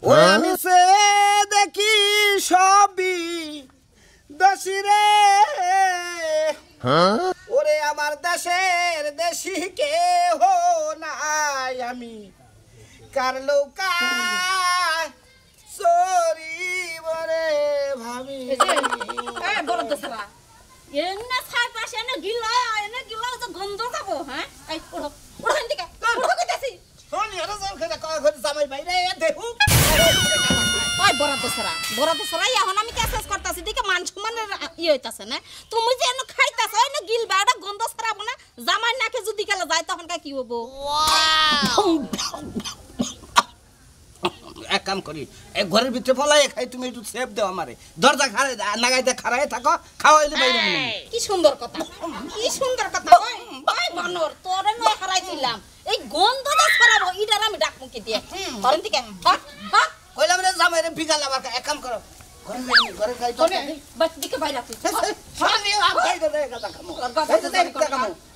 ওই আমি সে দেখি সবই দোষী রে ওরে আমার দেশের দেশি কেহ নাই আমি কার লৌকা সরি বরে ভাবি বড় দোসরা এনে ছাই পাশে এনে গিলা তো গন্ধ যাবো হ্যাঁ এই ওড়ো ওড়ো দিকে ওড়ো কইতাছি শোন এর জল খেলা কয় ঘরে জামাই বাইরে দেখু ওই বড় দোসরা এখন আমি কেসেস করতাছি দিকে মান সম্মানের হইতাছে না তুমি যে এনে খাইতাছ এনে গিলবা এটা গন্ধ ছড়াবো না জামাই নাকে যদি গেলে যায় তখন কি হবো এক কাম করি এক ঘরের ভিতরে ফলাই খাই তুমি একটু সেফ দাও আমারে দরজা খাড়াই নাগাইতে খাড়াই থাকো খাওয়াইলে বাইরে কি সুন্দর কথা ওই বানর তোরে নয় হারাই দিলাম এই গন্ধটা ছড়াবো ইডার আমি ডাক মুকি দিয়ে ধরেন দিকে হট কইলাম রে জামাই রে বিগাল আবার এক কাম করো ঘরে খাই তো বাস দিকে বাইরে তুই সামনে আম খাই দে গাদা খামো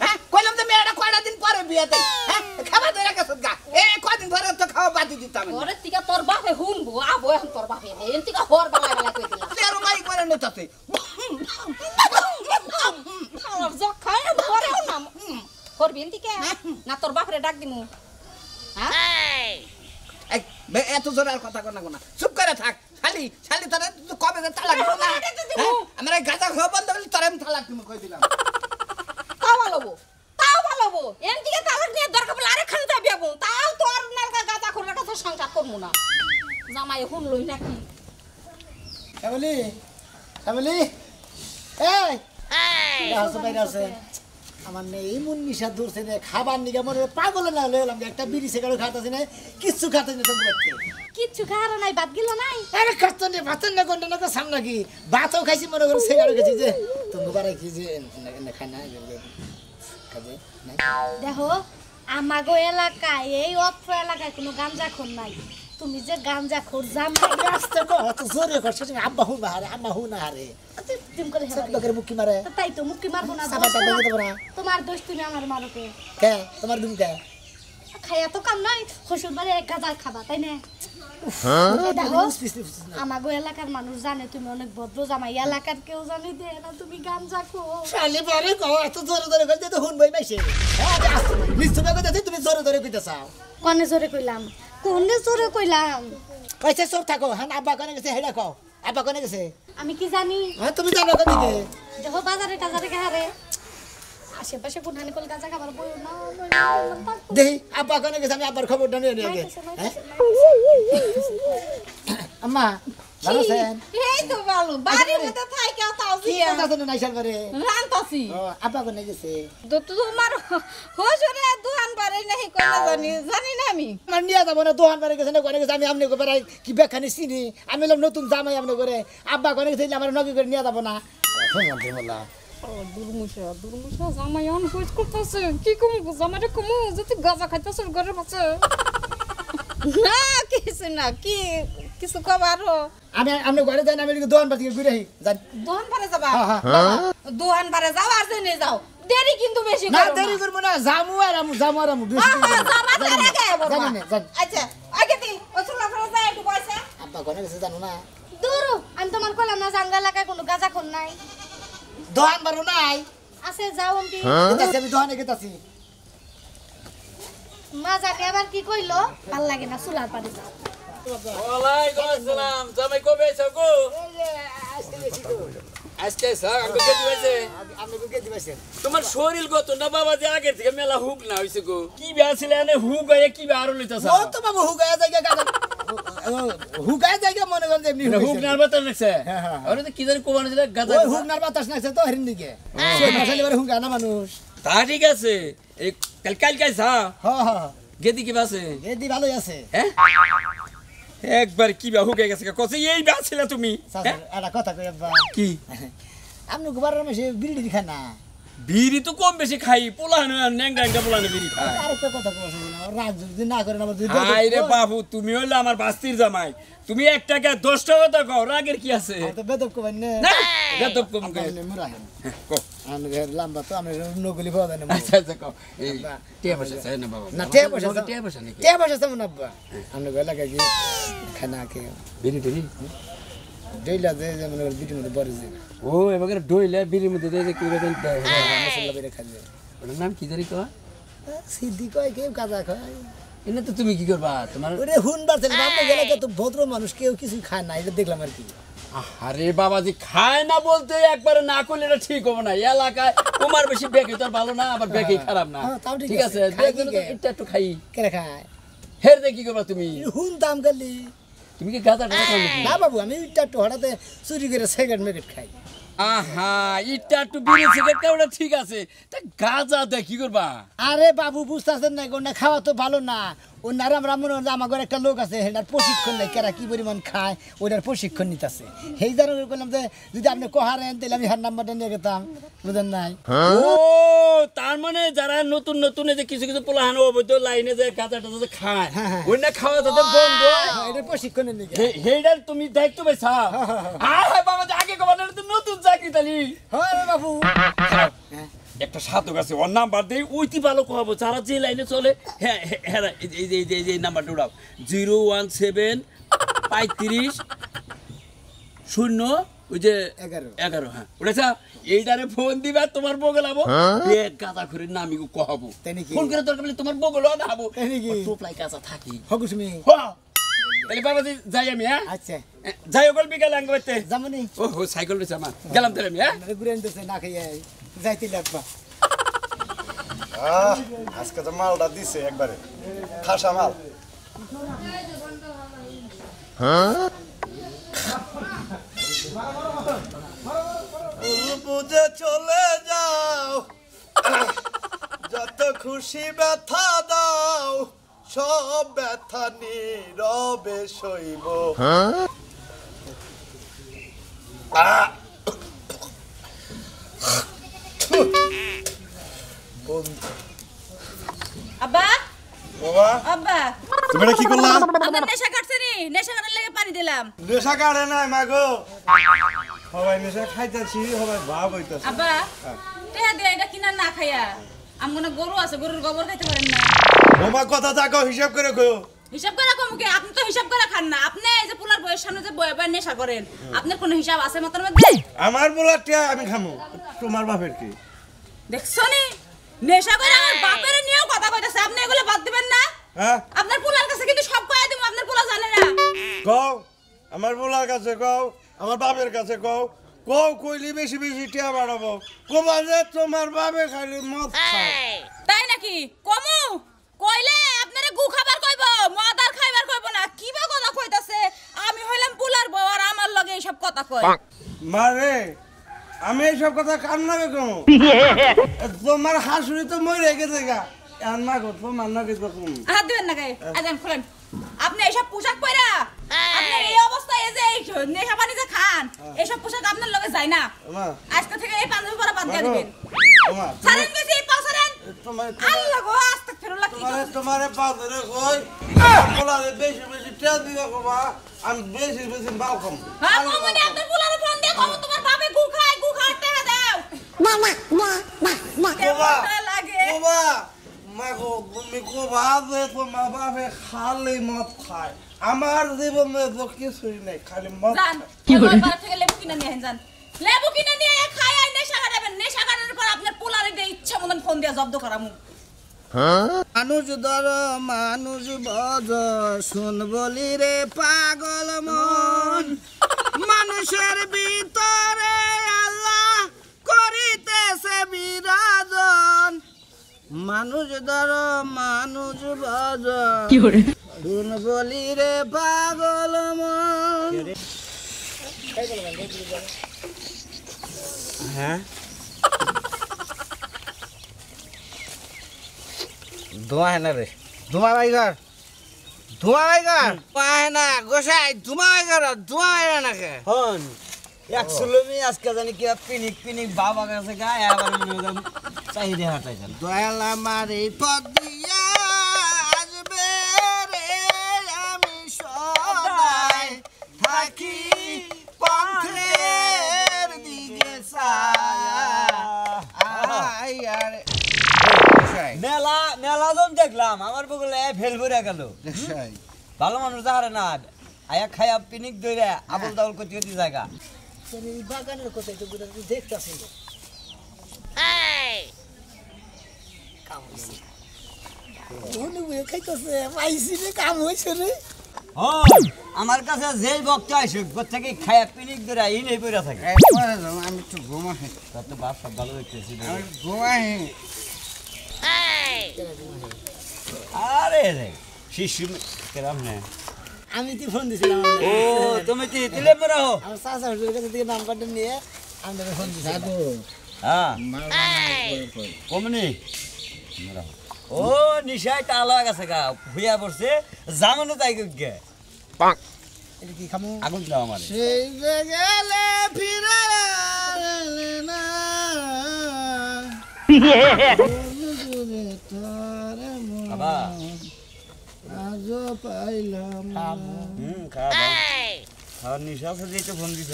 হ্যাঁ কইলাম তো মেয়েটা কয়টা দিন পরে বিয়েতে হ্যাঁ খাবার ধরে গেছ গা এই কয়দিন ধরে তো খাওয়া বাদি দিতাম ওরে তিকা তোর বাপে হুনবো আবো এখন তোর বাপে এন তিকা হর বালা কই দিলাম তেরো মাই করে নেতাতে আর যা খায় ধরেও না করবি এন তিকা না তোর বাপরে ডাক দিমু হ্যাঁ এই এত জোরে আর কথা কর না চুপ করে থাক শালি তারে তো কবে তালাক দিব না আমরা গাদা খাওয়া বন্ধ করলে তারে আমি তালাক দিব কই দিলাম তাও ভালোবো এন দিকে তালাক নিয়ে দরকার বলে আরে খান যাবি আবু তাও তোর নালকা গাদা খোলার কথা সংসার করমু না জামাই হুন লই নাকি ফ্যামিলি এই দাও বাইরে আছে আমার নেই মন নিশা ধরছে না খাবার নিকে মনে পাগল না লইলাম একটা বিড়ি সিগারেট খাইতাছি না কিচ্ছু খাইতে না তুমি কিচ্ছু খাওয়ার নাই বাদ গেল নাই আরে কষ্ট নেই ভাত না কোনটা না সামনে কি ভাতও খাইছি মনে করে সিগারেট খাইছি যে তুমি বারে কি যে খাই না খাবে দেখো আমাগো এলাকায় এই অত্র এলাকায় কোনো গাঞ্জাখোর নাই তুমি যে গাঞ্জাখোর জামাই রাস্তা কো তো জোরে করছিস আব্বা হু না রে তুমি করে সব লোকের মুক্কি মারে তাই তো মুক্কি মারবো না সাবাটা দেখে দেব না তোমার দোষ তুমি আমার মারোকে কে তোমার দুম কে খাইয়া তো কাম নাই শ্বশুর বাড়ি এক গাঁজা খাবা তাই না দেখো আমাগো এলাকার মানুষ জানে তুমি অনেক ভদ্র জামাই এলাকার কেউ জানে দে না তুমি গাঞ্জাখোর শালি বারে কো এত জোরে কইতে তো হুন বই পাইছে নিশ্চয় কইতে তুমি জোরে কইতে চাও কোনে জোরে কইলাম কইছে সব থাকো হ্যাঁ আব্বা কোনে গেছে হেডা কও আব্বা কোনে গেছে আমি কি জানি হ্যাঁ তুমি জানো কোদিকে দেখো বাজারে টাজারে হারে আশেপাশে কোনখানে কল গাঁজা খাবার বই না দেই আব্বা কোনে গেছে আমি আব্বার খবরটা নিয়ে আগে হ্যাঁ আম্মা ভালো আছেন এই তো ভালো বাড়ির মধ্যে থাইকা তাও কি কথা শুনে নাইছাল পারে রান্তাছি ও আব্বা কোনে গেছে তো তোমার হজরে দোকান বাড়ি নাই কোন জানি না আমি মান নিয়া যাব না দোকান বাড়ি গেছে না কোনে গেছে আমি আমনে কো বেড়াই কি বেখানি চিনি আমি হলাম নতুন জামাই আমনে করে আব্বা কোনে গেছে আমার নকি করে নিয়া যাব না বলা দুর্মুষা জামাই অন হইত করতেছে কি কম জামাইটা কম যদি গাজা খাইতেছ ঘরের পাশে না কিছু না কি কিছু কবার আমি আমনে ঘরে যাই না আমি দোকান বাড়ি ঘুরে আই যান দোকান পারে যাবা হ্যাঁ দোকান পারে যাও আর জেনে যাও দেরি কিন্তু বেশি না করো দেরি করব না জামু আর আমু বেশি যাবা তার আগে জানি না জান আচ্ছা আগে দি ওছলা ফরা যায় একটু পয়সা আব্বা কোনে গেছে জানো না দূর আমি তোমার কইলাম না জাঙ্গা এলাকায় কোনো গাঁজাখোর নাই দোকান বাড়ি নাই আছে যাও আমি গেতাছি আমি দোকানে গেতাছি মা জানি আবার কি কইলো ভাল লাগে না চুলার পাড়ে যাও ওয়ালাইকুম আসসালাম জামাই কবে আইছো গো আজকে স্যার আমি কে দিবেছে আপনি কে দিবেছেন তোমার শরীর গত না বাবা যে আগে থেকে মেলা হুক না হইছে গো কি বিয়াছিলে এনে হুক আইয়া কি বার লইতাছ ও তো বাবু হুগায় জায়গা গাদা হুগায় জায়গা মনে করেন এমনি হুক নার বাতাস নাকছে আরে তো কি জানি কোবানো দিলে গাদা ওই হুক নার বাতাস নাকছে তো হেরিন দিকে সে মাসালি বারে হুগা না মানুষ তা ঠিক আছে এই কাল কাইছা হ্যাঁ গেদি কি বাসে এদি ভালোই আছে হ্যাঁ একবার কি বা হুকে গেছে কসে এই বাসিলা তুমি সাসা একটা কথা কই আব্বা কি আমনে গোবারের মাসে বিড়ি খায় না বিড়ি তো কম বেশি খাই পোলানো ন্যাংডা পোলানো বিড়ি খাই আরেকটা কথা কইছ না রাগ যদি না করেন আবার দুই আই রে বাবু তুমি হইলে আমার বাস্তির জামাই তুমি 1 টাকা 10 টাকা তো কও রাগের কি আছে তো বেদব কইবেন না না বেদব কম কে মুরাহেন কও আমি লম্বা তো আমি নগলি পাওয়া যায় না আচ্ছা আচ্ছা কও এই টিয়া পয়সা চাই না বাবা না টিয়া পয়সা টিয়া পয়সা নাকি টিয়া পয়সা তেমন আব্বা আমি গেলা কি খানা কে বিড়ি বিড়ি ডইলা যে যেমন বিটির মধ্যে বড় যে ও এবারে ডইলা বিড়ির মধ্যে দিয়ে কি করে দেয় মশলা বেরে খাবে ওটার নাম কি জানি কয় সিদ্ধি কয় কেউ কাজা খায় এনে তো তুমি কি করবা তোমার ওরে হুনবার ছেলে বাপে গেলে তো ভদ্র মানুষ কেউ কিছু খায় না এটা দেখলাম আর কি আরে বাবাজি খায় না বলতে একবারে না করলে এটা ঠিক হবে না এলাকায় তোমার বেশি বেঁকে তো আর ভালো না আবার বেঁকে খারাপ না হ্যাঁ, তাও ঠিক ঠিক আছে আছে। খাই দেখো কি কে? একটু একটু খাই কেরে খায় হের দে কি করবা তুমি হুন দাম গেলি তুমি কি গাঁজা টাজা খাও নাকি না বাবু আমি ওইটা একটু হঠাৎ চুরি করে সিগারেট মেগারেট খাই আহা ইটা একটু বিড়ি সিগারেট খাওয়া ঠিক আছে তা গাঁজা দে কি করবা আরে বাবু বুঝতেছেন না গোনা খাওয়া তো ভালো না ও নারাম রামন আমার ঘরে একটা লোক আছে সেটার প্রশিক্ষণ নেই কেরা কি পরিমাণ খায় ওইটার প্রশিক্ষণ নিতেছে সেই ধরনের বললাম যে যদি আপনি কোহারেন তাহলে আমি হার নাম্বারটা নিয়ে গেতাম বুঝেন নাই ও তার মানে যারা নতুন নতুন এই যে কিছু কিছু পোলাহান অবৈধ লাইনে যে গাঁজা টাজা যে খায় ওই না খাওয়া যাতে বন্ধ এটার প্রশিক্ষণের নিয়ে হেইডার তুমি দায়িত্ব পাইছা আরে বাবা আগে কবার তো নতুন চাকরি তালি হ্যাঁ রে বাবু একটা সাধক আছে ওর নাম্বার দেই ওইটি ভালো কহাবো যারা যে লাইনে চলে হ্যাঁ হ্যাঁ এই নাম্বারটা উড়াও 017 35 0 ওই যে 11 হ্যাঁ উড়েছা এইটারে ফোন দিবা তোমার বগলাবো এক গাঁজা করে নামি কহাবো ফোন করে দরকার বলে তোমার বগল আনাবো টোপলাই গাঁজা থাকি হগু তুমি তাহলে বাবাজি যাই আমি হ্যাঁ আচ্ছা যাই ওগল বিকালে আঙ্গবাইতে জামনি ও সাইকেল রয়েছে আমার গেলাম তাহলে আমি হ্যাঁ ঘুরে আনতেছে না খাইয়া যাইতে লাগবা আজকে তো মালটা দিছে একবারে খাসা মাল বুঝে চলে যাও যত খুশি ব্যথা দাও সব ব্যথা নীরবে সইব আব্বা বাবা আব্বা তুমি এটা কি করলা আপনার নেশা কাটছে নি নেশা কাটার লাগে পানি দিলাম নেশা কাটে নাই মাগো সবাই নেশা খাইতেছি সবাই ভাব হইতেছে আব্বা টেহা দে এটা কিনা না খাইয়া আমগো গরু আছে গরুর গোবর খাইতে পারেন না তোমার কথা থাকো হিসাব করে কইও হিসাব করে কম কি আপনি তো হিসাব করে খান না আপনি এই যে পোলার বয়স সামনে যে বয়ে বয়ে নেশা করেন আপনার কোনো হিসাব আছে মতন মধ্যে আমার বলাটা আমি খামু তোমার বাপের কি দেখছো নি নেশা করে আমার বাপের নিয়েও কথা কইতাছে আপনি এগুলো বাদ দিবেন না হ্যাঁ আপনার পোলার কাছে কিন্তু সব কইয়া দিমু আপনার পোলা জানে না কও আমার বলার কাছে কও আমার বাপের কাছে কও কও কইলি বেশি বেশি টিয়া বাড়াবো কবা যে তোমার বাপে খালি মদ খায় তাই নাকি কমু কইলে আপনারে গু খাবার কইবো মদ আর খাইবার কইবো না কিবা কথা কইতাছে আমি হইলাম পোলার বউ আর আমার লগে এইসব কথা কই মারে আমি এইসব কথা কান নাগে কমু তোমার হাসুরি তো মরে গেছে গা এখন না গো তোমার নাগে কম হাত দিবেন না গায়ে আজান খুলেন আপনি এইসব পোশাক পরা আপনি এই অবস্থায় এই যে এই নেশা পানি যে খান এইসব পোশাক আপনার লগে যায় না মা আজকে থেকে এই পাঞ্জাবি পরা বাদ দিয়ে দিবেন মা ছাড়েন বেশি এই পা ছাড়েন তোমার আল্লাহ গো আস্তাগফিরুল্লাহ কি তোমারে পাথরে কই বলারে বেশি বেশি টিয়া দিবা কবা আমি বেশি বেশি বাল কম হ্যাঁ কমনে আপনার পোলারে ফোন দিয়ে কম তোমার বাপে গু খায় টাকা দাও কবা লাগে কবা মাগো তুমি কবা যে তোমার বাপে খালি মদ খায় আমার জীবনে তো কিছুই নাই খালি মদ জান কি করে বাড়ি থেকে লেবু কিনে নিয়ে যান লেবু কিনে নিয়ে খায় আর নেশা কাটাবেন নেশা কাটানোর পর আপনার পোলারে দিয়ে ইচ্ছা মতন ফোন দিয়ে জব্দ করামু মানুষ ধর মানুষ বজ শুন বলি রে পাগল মন মানুষের ভিতরে আল্লাহ করিতেছে বিরাজন মানুষ ধর মানুষ বজ শুন বলি রে পাগল মন হ্যাঁ ধোঁয়া है ना रे धुआं भाईगर है ना गोसाई धुआं है ना के হন একচুয়ালি আজকে জানি কি পিনিক বাবা কাছে গায় আবার মনে চাহিদা হাঁটাইছেন দয়ালা মারি পদ দিয়া আসবে রে আমি সদাই থাকি পথের দিকে ছায়া দেখলাম আমার বগলে ফেল ভরে গেল ভালো মানুষ যাহারে না আয়া খায়া পিনিক দইরা আবল তাবল করতে করতে জায়গা এই বাগানের কথা তো বুঝা দেখতাছি কাম হইছে ওনে খাইতাছে পাইছি রে কাম হইছে রে ও আমার কাছে যেই বক্তা আসুক থেকে খায়া পিনিক দইরা এই নেই পড়া থাকে আমি একটু ঘুমাই তার তো বাপ সব ভালো দেখতেছি আমি ঘুমাই আরে রে শিশু কেরাম নে আমি তো ফোন দিছিলাম ও তুমি কি দিলে মরা হো আমার চাচা হুজুরের কাছে থেকে নাম্বারটা নিয়ে আমি তোকে ফোন দিছিলাম হ্যাঁ কমনি ও নিশায় টালা গেছে গা ভুইয়া পড়ছে জামানো তাই গে এটা কি খামু আগুন দাও আমার সেই যে গেলে ফিরে না বাবা আজ পাইলাম খাওয়া খাওয়ার নিশা আছে যে তো ফোন দিছ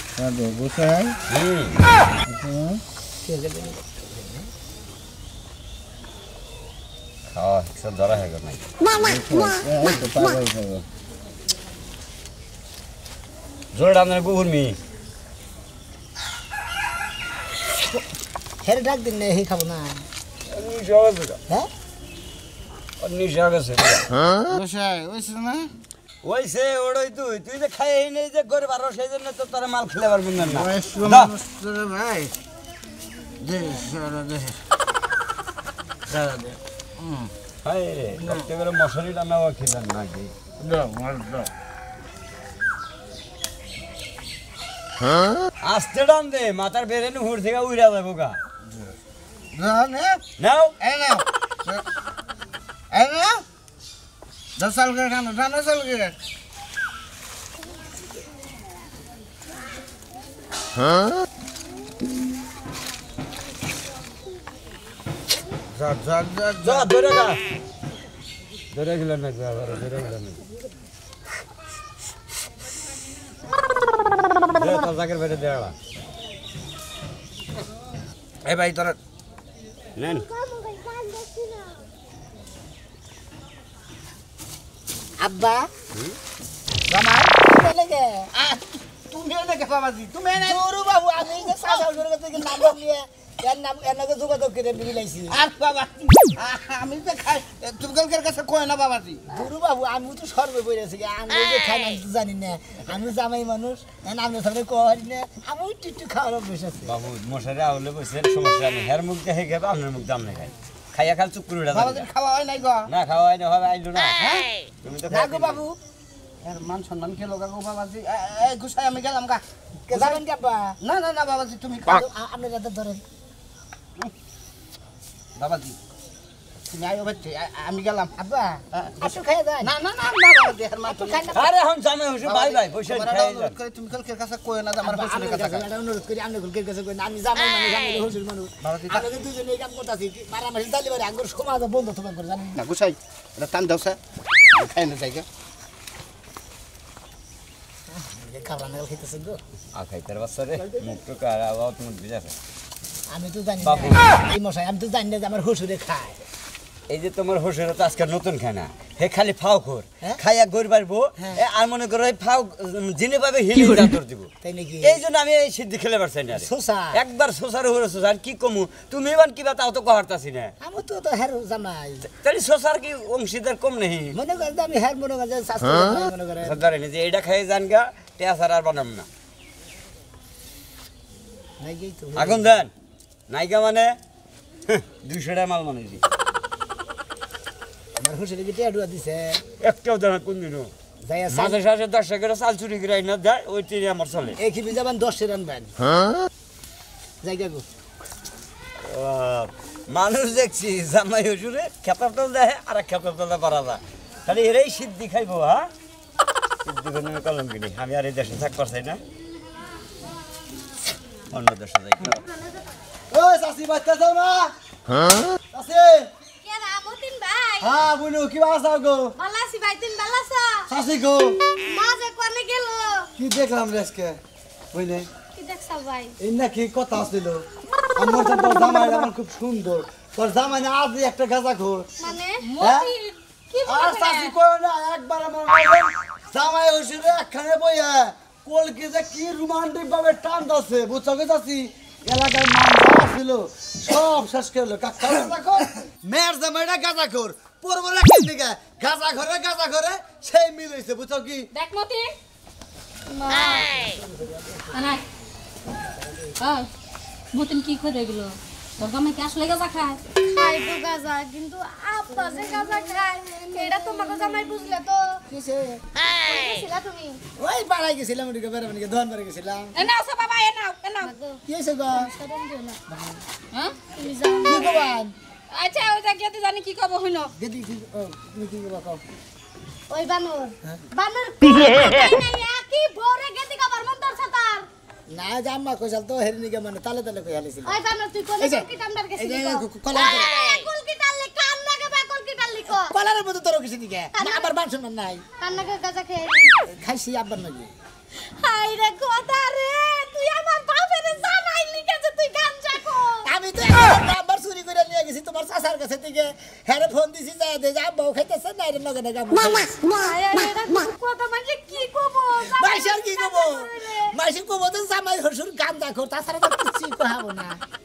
সাধু গোসাই খাওয়া সব ধরা হয়ে গেল নাই জোর ডানের গুহুর মি হেরে ডাক দিন না হে খাবো না নিশা গেছে হ্যাঁ নিশা গেছে গোসাই ওইস না ওইসে ওড়ই তুই তুই যে খাই নেই যে করে পারো সেই জন্য তো তোরা মাল খেলে পারবি না বয়স দা। মানুষ তো রে ভাই দে সারা দে সারা দে হাই রে কষ্ট করে মশারি টানাও খেলেন নাকি দাও মার দাও আস্তে টান দে মাথার বেরেন হুড় থেকে উড়া যাবো গা দাও নে নাও এই নাও এই নাও 10 সাল করে খানো 10 সাল করে যা যা যা যা ধরে গা ধরে গেলেন না ধরে গেলেন না তোর জাকের বেড়ে দেওয়া এই ভাই তোরা নেন আব্বা জামাই লাগে তুমি এনে কে বাবাজি তুমি এনে জোরু বাবু আমি যে চাচা হুজুরের কাছে থেকে নাম্বার নিয়ে এর নাম এর নাকি যোগাযোগ করে মিলাইছি আর বাবাজি আমি তো খাই তুমি কালকের কাছে কয় না বাবাজি গুরু বাবু আমি তো সর্বে পড়েছি আমি যে খাই না আমি তো জানি না আমি জামাই মানুষ আমি সামনে করি না আমি একটু একটু খাওয়ার অভ্যেস আছে বাবু মশারি আউলে বসে সমস্যা নেই হের মুখ দেখে খাবে আপনার মুখ দাম নেই খাই খাইয়া খাল চুপ করে উড়া বাবাজি খাওয়া হয় নাই গো না খাওয়া হয় না হবে আইলো না তুমি তো না গো বাবু এর মান সম্মান খেলো গা গো বাবাজি এই গুছাই আমি গেলাম গা কে যাবেন কি আব্বা না না না বাবাজি তুমি আপনি রাতে ধরেন বাবাজি তুমি আইও বাচ্চা আমি গেলাম আব্বা একটু খাই যান না না না না বাবাজি এর মান একটু খাই না আরে হন জামাই হইছে ভাই ভাই বসে খাই যান তুমি কালকের কাছে কয় না যে আমার হুজুরের কাছে খাই। অনুরোধ করি আপনি গুলকের কাছে কই আমি জামাই মানুষ আমি হুজুর মানুষ বাবাজি আমাকে দুজনে এই কাম করতেছি মারামারি চালি বারে আঙ্গুর সমাজ বন্ধ তোমার করে জানেন না গুছাই এটা টান দাও স্যার খাই না জায়গা খাবার নাগাল খাইতেছেন গো খাইতার বাচ্চা রে মুখ তো কারা আবার তুমি বিজাছে আমি তো জানি বাবু। না এই মশাই আমি তো জানি না যে আমার হুজুরে খায় এই যে তোমার হোসের তো আজকে নতুন খানা হে খালি ফাও খোর হ্যাঁ? খাইয়া গড় পারবো হ্যাঁ। আর মনে করো এই ফাও জিনে পাবে হিলি দাঁতর দিব তাই নাকি এই জন্য আমি এই সিদ্ধি খেলে পারছি না রে। সোসা একবার সোসার হরে সোসার কি কমু তুমি এবার কিবা তাও তো কহারতাছি না আমি তো হেরো জামাই তাহলে সোসার কি অংশীদার কম নেই মনে করে আমি হের মনে করে শাস্ত্র মনে করে ধরে যে এটা খাইয়ে যান গা টেয়াসার আর বানাম না নাকি তো আগুন দেন নাইকা মানে 200 টাকা মাল বানাইছি আমার হুজুরে কি টেডুয়া দিছে একটাও দেন কোন দিনও যাই আছে মাঝে সাথে 10 টাকা চাল চুরি করে না দেয় ওই তিনে আমার চলে এই কি যাবেন 10 রানবেন জায়গা গো মানুষ দেখছি জামাই হুজুরে খেতাব তো দেয় আর খেতাব তো পারা যায় খালি এরাই সিদ্ধি খাইবো হ্যাঁ সিদ্ধি করে কলম কিনি আমি আর এই দেশে থাক পারছি না অন্য দেশে যাই ওই চাচি বাচ্চা যাও না চাচি কে রা মতিন ভাই হ্যাঁ বুনু কি বাসা গো ভালো আছি ভাই তুমি ভালো আছো শাসি গো মা যে কোনে গেল কি দেখলাম রে আজকে বুঝলে কি দেখছা ভাই এই নাকি কথা ছিল আমার তো তোর জামাই আমার খুব সুন্দর তোর জামাই না আজ একটা গাঁজা খোর মানে মতিন কি আর বলে শাসি কই না একবার আমার বলেন জামাই হইছে একখানে বইয়া কলকে যে কি রোমান্টিক ভাবে টানতাছে বুঝছো কি চাচি এলাকার মান যা ছিল সব শেষ করলো কাকা দেখো মেয়ের জামাইটা গাঁজা খোর পড়বো রাখেন দিকে গাঁজা ঘরে সেই মিল হইছে বুঝছো কি দেখ মতিন আনাই মতিন কি করে গেল তোর জামাই কি আসলে গাঁজা খায় খাই তো গাজা কিন্তু আপা যে গাজা খায় এটা তোমাকে জামাই বুঝলে তো কিসে ছিলা তুমি ওই পাড়ায় গেছিলাম ওদিকে বেড়াবেন ধন বেড়ে গেছিলাম এ নাও সে বাবা এ নাও কি হয়েছে গো সাদম দিও না হ্যাঁ তুমি যাও কি কবান আচ্ছা ওই যা গেতে জানি কি কব হইনো গেদি কি ও তুমি কি কবা কও ওই বানর বানর নাই কি ভোরে গেদি কবার মন দরছে তার না জাম্মা কইছাল তো হেরনিকে মানে তালে কই হালিছিল ওই বানর তুই কোন এই যে, কি টামদার এই গেছিলি যে কলা কুল কি টাললি কান লাগে বা কুল কি টাললি কো কলারের মধ্যে তোর কিছু দিকে আবার মান সম্মান নাই কান লাগে গাজা খেয়ে খাইছি আব্বার নাকি হাই রে কথা রে তুই আমার বাপের জামাই লিখেছে তুই গাঞ্জা কো আমি তো আবার চুরি করে নিয়ে গেছি তোমার চাচার কাছে থেকে হ্যাঁ ফোন দিছি যায় দে যা বউ খাইতেছে না এর লগে না কথা মানে কি কব মাইশার কি কব মাইশার কব তো জামাই হসুর গান দেখো তাছাড়া তো কিছু কহাবো না